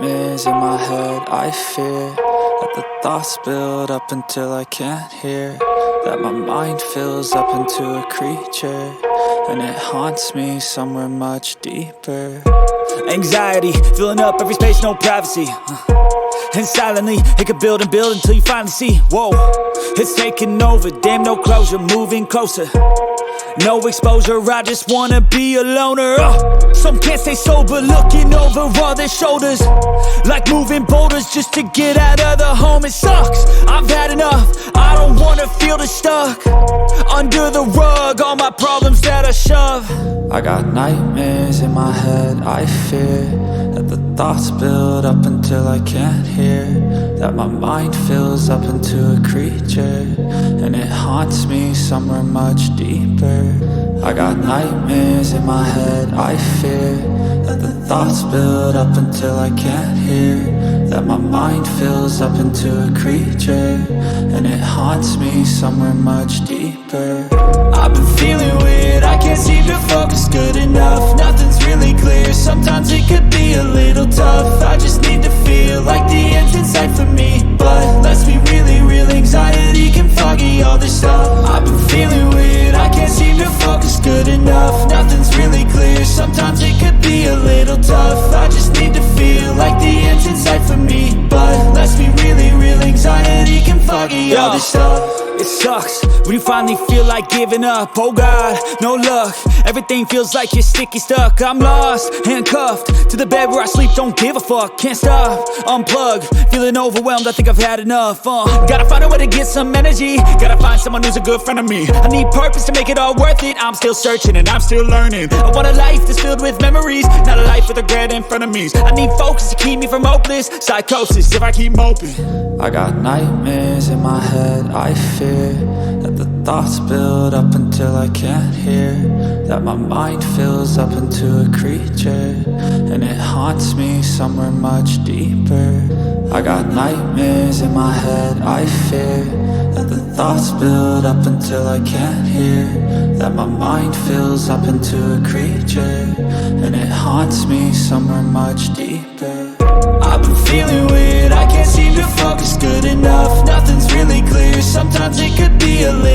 nightmares in my head. I fear that the thoughts build up until I can't hear, that my mind fills up into a creature, and it haunts me somewhere much deeper. Anxiety, filling up every space, no privacy. And silently, it could build and build until you finally see, whoa, it's taking over, damn no closure, moving closer. No exposure, I just wanna be a loner. Some can't stay sober, looking over all their shoulders, like moving boulders just to get out of the home. It sucks, I've had enough, I don't wanna feel the stuck under the rug, all my problems that I shove. I got nightmares in my head. I fear that the thoughts build up until I can't hear, that my mind fills up into a creature, and it haunts me somewhere much deeper. I got nightmares in my head. I fear that the thoughts build up until I can't hear, that my mind fills up into a creature, and it haunts me somewhere much deeper. I've been feeling weird, I can't seem to focus good enough. Nothing's really clear, sometimes it could be a little tough. I just need to feel like the end's in sight for me, but let's be really real, anxiety can foggy all this stuff. I've been feeling weird, I can't seem to focus good enough. Nothing's really clear, sometimes it could be a little tough. I just need to feel like the end's in sight for me, but let's be really real, anxiety can foggy all this stuff. It sucks when you finally feel like giving up. Oh God, no luck, everything feels like you're sticky stuck. I'm lost, handcuffed to the bed where I sleep, don't give a fuck. Can't stop, unplug, feeling overwhelmed, I think I've had enough. Gotta find a way to get some energy, gotta find someone who's a good friend of me. I need purpose to make it all worth it, I'm still searching and I'm still learning. I want a life that's filled with memories, not a life with regret and frenemies. I need focus to keep me from hopeless psychosis if I keep moping. I got nightmares in my head. I fear that the thoughts build up until I can't hear, that my mind fills up into a creature, and it haunts me somewhere much deeper. I got nightmares in my head. I fear that the thoughts build up until I can't hear, that my mind fills up into a creature, and it haunts me somewhere much deeper. I've been feeling weird, I can't seem to focus good enough. Nothing's really clear, sometimes it could be a little